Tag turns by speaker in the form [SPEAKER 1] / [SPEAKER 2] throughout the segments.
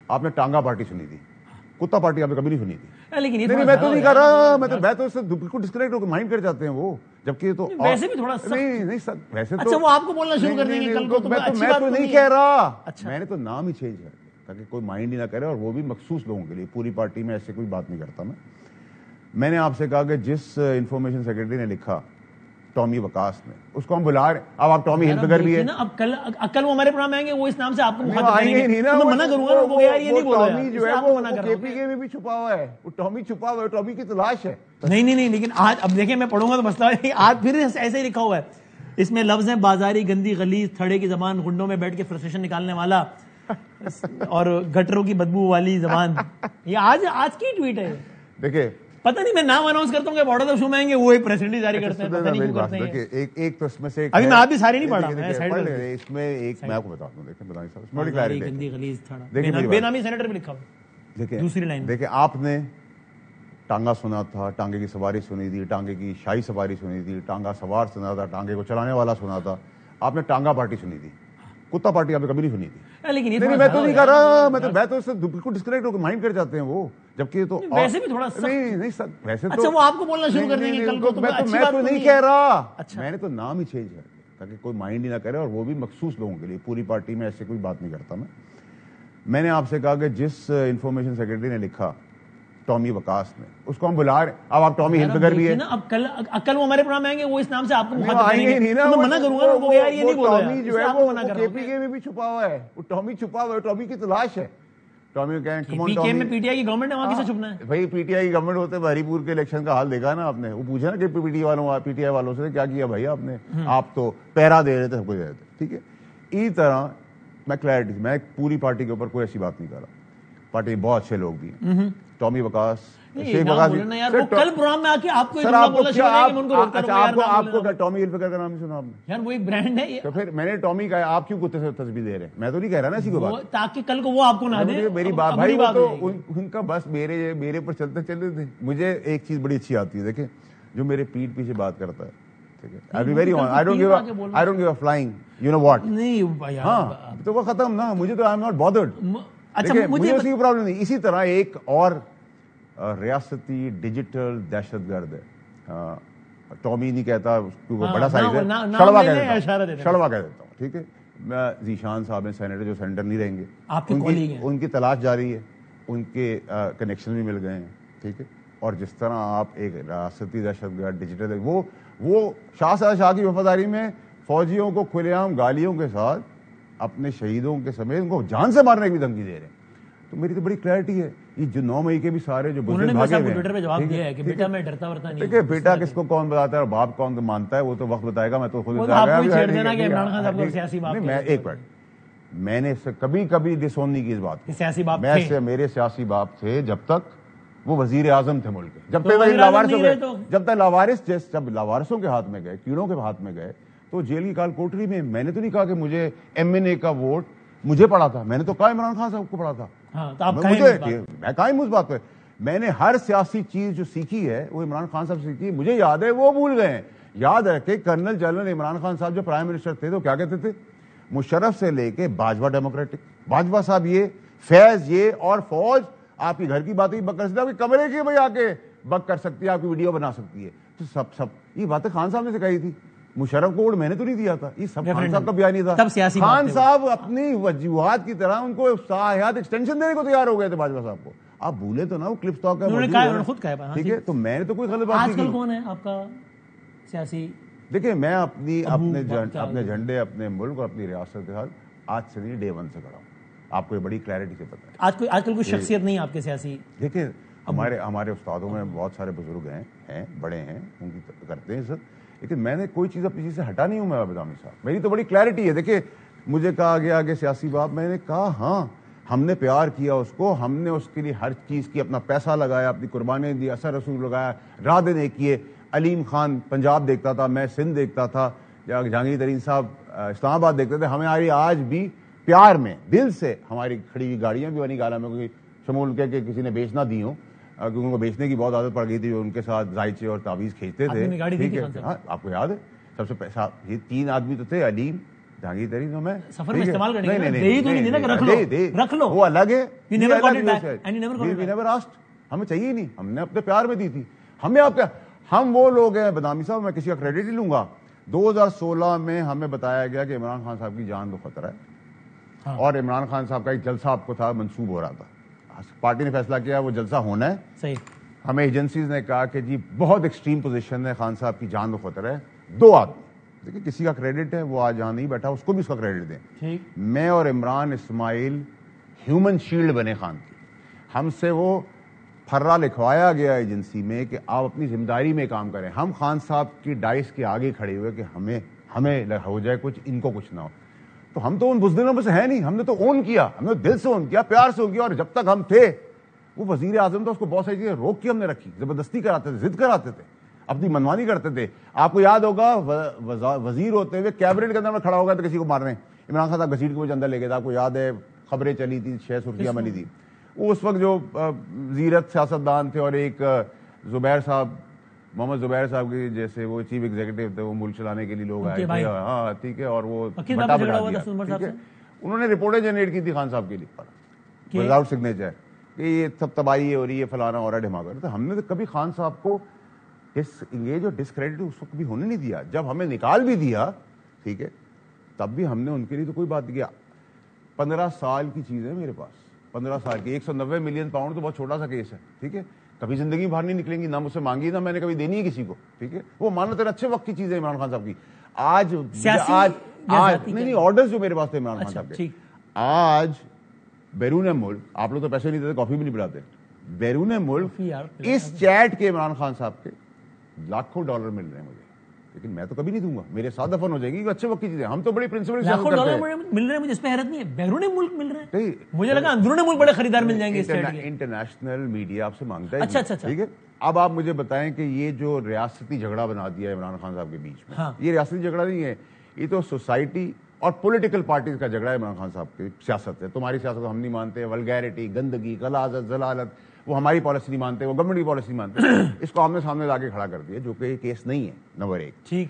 [SPEAKER 1] آپ نے ٹانگا پارٹی سنی تھی, کتا پارٹی آپ نے کبھی نہیں سنی تھی.
[SPEAKER 2] لیکن یہ
[SPEAKER 1] نہیں میں تو نہیں کر رہا, میں تو اس سے بالکل ڈسکنیکٹ ہو کے مائنڈ کر جاتے ہیں وہ, جبکہ تو
[SPEAKER 2] ویسے بھی تھوڑا
[SPEAKER 1] نہیں سر ویسے تو
[SPEAKER 2] اچھا وہ آپ کو بولنا شروع کر دیں گے کل کو,
[SPEAKER 1] میں تو نہیں کہہ رہا, میں نے تو نام ہی چینج کر دیا تاکہ کوئی مائنڈ ہی نہ کرے, اور وہ بھی مخصوص لوگوں کے لیے. پوری پارٹی میں ایسے کوئی بات نہیں کرتا. میں نے آپ سے کہا کہ جس انفارمیشن سیکرٹری نے لکھا ٹامی وکاس نے, اس کو ہم بلا رہے ہیں. اب آپ ٹامی ہلفگر بھی ہے نا,
[SPEAKER 2] اب کل وہ ہمارے پروگرام آئیں گے, وہ اس نام سے آپ کو مخاطب کریں گے, میں منع کروں گا وہ یار یہ نہیں بول رہا,
[SPEAKER 1] جو ہے وہ کے پی کے میں بھی چھپا ہوا ہے, وہ ٹامی چھپا ہوا ہے, ٹامی کی تلاش ہے.
[SPEAKER 2] نہیں لیکن آج اب دیکھیں میں پڑھوں گا تو مسئلہ ہے, آج پھر ایسے ہی لکھا ہوا ہے. اس میں لفظ ہیں بازاری, گندی, غلیظ, تھڑے کی زبان, گنڈوں میں بیٹھ کے فرسٹریشن نکالنے والا, اور گٹروں کی بدبو والی زبان. یہ آج کی ٹویٹ ہے.
[SPEAKER 1] دیکھیں
[SPEAKER 2] پتہ نہیں, میں نام اناؤنس کرتا ہوں کہ بارڈر آف شو میں آئیں گے, وہ ایک پریس ریلیز جاری کرتے ہیں, پتہ نہیں کیوں کرتے ہیں.
[SPEAKER 1] ایک تو اس میں سے
[SPEAKER 2] ابھی میں آپ بھی ساری نہیں پڑھا,
[SPEAKER 1] اس میں ایک میں آپ کو بتاتا ہوں, دیکھیں بتائیں صاحب, بڑی کلیئرٹی
[SPEAKER 2] گندی, غلیظ, تھڑا, بے نامی سینیٹر بھی لکھا ہوا. دوسری لائن
[SPEAKER 1] دیکھیں, آپ نے ٹانگا سنا تھا, ٹانگے کی سواری سنی تھی, ٹانگے کی شاہی سواری سنی تھی, ٹانگا سوار سنا تھا, ٹانگے کو چلانے والا سنا تھا. آپ نے ٹانگا پارٹی سنی تھی, کتا پارٹی آپ نے کبھی نہیں سنی تھی.
[SPEAKER 2] لیکن
[SPEAKER 1] میں تو نہیں کر رہا, میں تو اس سے بالکل ڈسکنیکٹ ہو کے مائنڈ کر جاتے ہیں وہ, جبکہ تو
[SPEAKER 2] ویسے بھی تھوڑا
[SPEAKER 1] نہیں سر ویسے تو
[SPEAKER 2] اچھا وہ آپ کو بولنا شروع کر دیں گے کل کو,
[SPEAKER 1] میں تو نہیں کہہ رہا, میں نے تو نام ہی چینج کر دیا تاکہ کوئی مائنڈ ہی نہ کرے, اور وہ بھی مخصوص لوگوں کے لیے. پوری پارٹی میں ایسے کوئی بات نہیں کرتا. میں نے آپ سے کہا کہ جس انفارمیشن سیکرٹری نے لکھا ٹامی وکاس نے, اس کو ہم بلا رہے ہیں. اب آپ ٹامی ہلفگر بھی ہے نا,
[SPEAKER 2] اب کل وہ ہمارے پروگرام میں آئیں گے, وہ اس نام سے آپ کو مخاطب کریں گے, میں منع کروں گا وہ یار یہ نہیں بول رہا.
[SPEAKER 1] ٹامی جو ہے وہ کے پی کے میں بھی چھپا ہوا ہے, وہ ٹامی چھپا ہوا ہے, ٹامی کی تلاش ہے. ٹامی
[SPEAKER 2] پی کے میں پی ٹی آئی کی گورنمنٹ ہے, وہاں کسے چھپنا ہے
[SPEAKER 1] بھائی. پی ٹی آئی کی گورنمنٹ ہوتے ہری پور کے الیکشن کا حال دیکھا نا آپ نے, وہ پوچھا نا کہ پی ٹی آئی والوں سے کیا کیا بھائی آپ نے, آپ تو پیرا دے رہے تھے, سب کچھ دے رہے تھے. ٹھیک ہے, اسی طرح میں کلیئرٹی, میں پوری پارٹی کے اوپر کوئی ایسی بات نہیں کر رہا. پارٹی میں بہت اچھے لوگ بھی ہیں. ٹامی وکاس,
[SPEAKER 2] کل پروگرام میں آ کے آپ کو
[SPEAKER 1] ٹامی ہلفگر کا نام نہیں سنا آپ نے,
[SPEAKER 2] یار وہ ایک برانڈ ہے.
[SPEAKER 1] تو پھر میں نے ٹامی کا, آپ کیوں کتے سے تسبیح دے رہے ہیں, میں تو نہیں کہہ رہا نا اسی کو بات,
[SPEAKER 2] تاکہ کل کو وہ آپ کو نہ دے.
[SPEAKER 1] میری بات بھائی, وہ تو ان کا بس میرے پر چلتے چلتے تھے. مجھے ایک چیز بڑی اچھی آتی ہے, دیکھیں جو میرے پیٹھ پیچھے بات کرتا ہے, ٹھیک ہے, I don't give a flying, you know what.
[SPEAKER 2] نہیں
[SPEAKER 1] ہاں تو وہ ختم نا, مجھے تو I am not bothered. مجھے اسی کی پرابلم نہیں. اسی طرح ایک اور ریاستی ڈیجیٹل دہشت گرد ہے, ٹامی نہیں کہتا, بڑا سائز ہے, شڑوا کہہ دیتا ہوں. ٹھیک ہے, میں ذیشان صاحب نے سینیٹر, جو سینیٹر نہیں رہیں گے, ان کی تلاش جاری ہے, ان کے کنیکشن بھی مل گئے ہیں. ٹھیک ہے, اور جس طرح آپ ایک ریاستی دہشت گرد ڈیجیٹل, وہ شاہ کی وفاداری میں فوجیوں کو کھلے عام گالیوں کے ساتھ اپنے شہیدوں کے سمیت ان کو جان سے مارنے کی دھمکی دے رہے ہیں. تو میری تو بڑی کلیئرٹی ہے, یہ جو 9 مئی کے بھی سارے جو بزرگ بھاگے ہوئے ہیں,
[SPEAKER 2] پہ جواب دیا ہے کہ بیٹا میں ڈرتا ورتا نہیں.
[SPEAKER 1] دیکھیں بیٹا کس کو کون بتاتا ہے اور باپ کون مانتا ہے, وہ تو وقت بتائے گا. میں تو خود ایک منٹ, میں نے کبھی ڈس اون نہیں کی اس بات کو. میرے سیاسی باپ تھے جب تک وہ وزیر اعظم تھے ملک کے, جب تک لاوارثوں کے ہاتھ میں گئے, کیڑوں کے ہاتھ میں گئے, تو جیل کی کال کوٹری میں. میں نے تو نہیں کہا کہ مجھے ایم این اے کا ووٹ مجھے پڑا تھا, میں نے تو کہا عمران خان صاحب کو پڑا تھا. میں قائم اس بات پہ. میں نے ہر سیاسی چیز جو سیکھی ہے وہ عمران خان صاحب سے سیکھی. مجھے یاد ہے, وہ بھول گئے ہیں. یاد رکھے کرنل جنرل عمران خان صاحب جو پرائم منسٹر تھے تو کیا کہتے تھے, مشرف سے لے کے باجوہ ڈیموکریٹک, باجوہ صاحب یہ, فیض یہ, اور فوج آپ کی گھر کی باتیں بک کر سکتی ہے, آپ کے کمرے کی بھائی آ کے بک کر سکتی ہے, آپ کی ویڈیو بنا سکتی ہے. تو سب یہ باتیں خان صاحب نے سکھائی تھی. مشرف کو ووٹ میں نے تو نہیں دیا تھا, یہ سب خان صاحب کا بیان نہیں تھا. خان صاحب اپنی وجوہات کی طرح ان کو صلاحیت ایکسٹینشن دینے کو تیار ہو گئے تھے باجوہ صاحب کو. آپ بھولے تو نا, وہ کلپ ٹاک کا
[SPEAKER 2] خود کہا.
[SPEAKER 1] ٹھیک ہے, تو میں نے تو کوئی غلط بات نہیں کی.
[SPEAKER 2] آج کل کون ہے آپ کا سیاسی؟
[SPEAKER 1] دیکھیں میں اپنے جھنڈے, اپنے ملک اور اپنی ریاست کے ساتھ آج سے نہیں, ڈے 1 سے کھڑا ہوں. آپ کو یہ بڑی کلیئرٹی سے پتا ہے.
[SPEAKER 2] آج کل کوئی شخصیت نہیں آپ کے سیاسی؟
[SPEAKER 1] دیکھیں ہمارے استادوں میں بہت سارے بزرگ ہیں, بڑے ہیں, ان کی کرتے ہیں عزت, لیکن میں نے کوئی چیز اپنی چیز سے ہٹا نہیں ہوں. میں بدامی صاحب, میری تو بڑی کلیئرٹی ہے. دیکھیں مجھے کہا گیا کہ سیاسی باپ, میں نے کہا ہاں ہم نے پیار کیا اس کو, ہم نے اس کے لیے ہر چیز کی, اپنا پیسہ لگایا, اپنی قربانیاں دی, اثر رسول لگایا, راہ دینے کیے. علیم خان پنجاب دیکھتا تھا, میں سندھ دیکھتا تھا, جہانگیر ترین صاحب اسلام آباد دیکھتے تھے. ہماری آج بھی پیار میں دل سے ہماری کھڑی ہوئی گاڑیاں بھی بنی گالا میں, کوئی شمول کے کہ کسی نے بیچ نہ دی ہوں, کیونکہ ان کو بیچنے کی بہت عادت پڑ گئی تھی, جو ان کے ساتھ زائچے اور تعویذ کھینچتے تھے. ٹھیک ہے, آپ کو یاد ہے سب سے پیسہ یہ 3 آدمی تو تھے, علیم, جہانگیر ترین تو میں
[SPEAKER 2] سفر میں استعمال کرنے کے لیے تو نہیں دینا کہ رکھ لو
[SPEAKER 1] وہ الگ ہے.
[SPEAKER 2] You never got it back and you never got it back.
[SPEAKER 1] We never asked. ہمیں چاہیے نہیں, ہم نے اپنے پیار میں دی تھی. ہمیں آپ کیا, ہم وہ لوگ ہیں بدنامی صاحب, میں کسی کا کریڈٹ نہیں لوں گا. 2016 میں ہمیں بتایا گیا کہ عمران خان صاحب کی جان کو خطرہ ہے, اور عمران خان صاحب کا ایک جلسہ آپ کو تھا, منسوب ہو رہا تھا, پارٹی نے فیصلہ کیا وہ جلسہ ہونا ہے.
[SPEAKER 2] صحیح.
[SPEAKER 1] ہمیں ایجنسیز نے کہا کہ جی بہت ایکسٹریم پوزیشن ہے, خان صاحب کی جان کو خطرہ ہے. 2 آدمی, دیکھیں کسی کا کریڈٹ ہے, وہ آج یہاں نہیں بیٹھا, اس کو بھی اس کا کریڈٹ دیں. میں اور عمران اسماعیل ہیومن شیلڈ بنے خان کی. ہم سے وہ پھرا لکھوایا گیا ایجنسی میں کہ آپ اپنی ذمہ داری میں کام کریں. ہم خان صاحب کی ڈائس کے آگے کھڑے ہوئے کہ ہمیں ہو جائے کچھ, ان کو کچھ نہ ہو. تو ہم تو ان بزدلوں میں سے ہیں نہیں, ہم نے تو اون کیا, ہم نے دل سے اون کیا, پیار سے اون کیا. اور جب تک ہم تھے وہ وزیر اعظم تھا, اس کو بہت ساری چیزیں روک کے ہم نے رکھی, زبردستی کراتے تھے, ضد کراتے تھے, اپنی منمانی کرتے تھے. آپ کو یاد ہوگا وزیر ہوتے ہوئے کیبنٹ کے اندر میں کھڑا ہوگا تو کسی کو مارنے, عمران خان صاحب گھسیٹ کے مجھے اندر لے گئے تھا. آپ کو یاد ہے خبریں چلی تھی, 6 سرخیاں بنی تھی. وہ اس وقت جو وزیرت سیاستدان تھے, اور ایک زبیر صاحب, محمد زبیر صاحب کے جیسے وہ چیف ایگزیکٹو تھے, وہ ملک چلانے کے لیے لوگ آئے تھے. ہاں ٹھیک ہے, اور وہ انہوں نے رپورٹیں جنریٹ کی تھی خان صاحب کے لیے وداؤٹ سگنیچر کہ یہ سب تباہی ہو رہی ہے, فلانا ہو رہا ہے, ڈھماکہ. تو ہم نے تو کبھی خان صاحب کو ڈس انگیج اور ڈسکریڈٹ اس وقت بھی ہونے نہیں دیا. جب ہمیں نکال بھی دیا, ٹھیک ہے, تب بھی ہم نے ان کے لیے تو کوئی بات نہیں کیا. 15 سال کی چیز ہے میرے پاس, 15 سال کی. 190 ملین پاؤنڈ تو بہت چھوٹا سا کیس ہے, ٹھیک ہے. کبھی زندگی باہر نہیں نکلیں گی, نہ مجھ سے مانگی, نہ میں نے کبھی دینی ہے کسی کو, ٹھیک ہے. وہ مانو تیرے اچھے وقت کی چیز ہے عمران خان صاحب کی. آج نہیں آرڈرز جو میرے پاس تھے عمران خان صاحب کے, آج بیرون ملک آپ لوگ تو پیسے نہیں دیتے, کافی بھی نہیں پلاتے, بیرون ملک اس چیٹ کے عمران خان صاحب کے لاکھوں ڈالر مل رہے ہیں مجھے. لیکن میں تو کبھی نہیں دوں گا, میرے ساتھ دفن ہو جائے گی. اچھے وقت کی چیزیں, ہم تو بڑی پرنسپل
[SPEAKER 2] لاکھوں ڈالر مل رہے ہیں, مجھے اس پہ حیرت نہیں ہے. بیرون ملک مل رہے ہیں, مجھے لگا اندرون ملک بڑے خریدار مل جائیں گے.
[SPEAKER 1] انٹرنیشنل میڈیا آپ سے مانگتا ہے. اچھا, ٹھیک ہے. اب آپ مجھے بتائیں کہ یہ جو ریاستی جھگڑا بنا دیا ہے عمران خان صاحب کے بیچ میں, یہ ریاستی جھگڑا نہیں ہے, یہ تو سوسائٹی اور پولیٹیکل پارٹیز کا جھگڑا ہے. عمران خان صاحب کی سیاست ہے, تمہاری سیاست کو ہم نہیں مانتے, ولگیرٹی, گندگی, غلاظت, ضلالت, وہ ہماری پالیسی نہیں مانتے, وہ گورنمنٹ کی پالیسی نہیں مانتے. اس کو آمنے سامنے لا کے کھڑا کر دیا, جو کہ یہ کیس نہیں ہے. نمبر 1.
[SPEAKER 2] ٹھیک.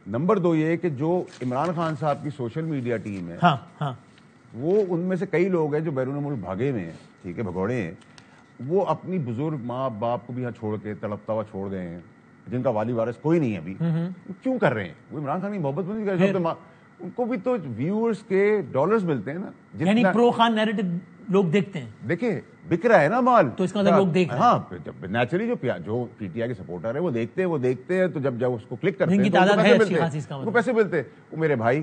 [SPEAKER 1] نمبر 2 یہ کہ جو عمران خان صاحب کی سوشل میڈیا ٹیم ہے, وہ ان میں سے کئی لوگ ہیں جو بیرون ملک بھاگے ہوئے ہیں, ٹھیک ہے, بھگوڑے ہیں. وہ اپنی بزرگ ماں باپ کو بھی یہاں چھوڑ کے تڑپتا ہوا چھوڑ گئے ہیں, جن کا والی وارث کوئی نہیں ہے ابھی. کیوں کر رہے ہیں؟ وہ عمران خان کی محبت میں نہیں کر رہے, ان کو بھی تو ویورز کے ڈالرز ملتے ہیں نا.
[SPEAKER 2] یعنی پرو خان نیریٹو لوگ دیکھتے ہیں.
[SPEAKER 1] دیکھیں بک رہا ہے نا مال,
[SPEAKER 2] تو اس کا مطلب لوگ دیکھ رہے ہیں.
[SPEAKER 1] ہاں نیچرلی جو پی ٹی آئی کے سپورٹر ہے وہ دیکھتے ہیں, تو جب اس کو کلک کرتے
[SPEAKER 2] ہیں تو پیسے ملتے ہیں.
[SPEAKER 1] وہ میرے بھائی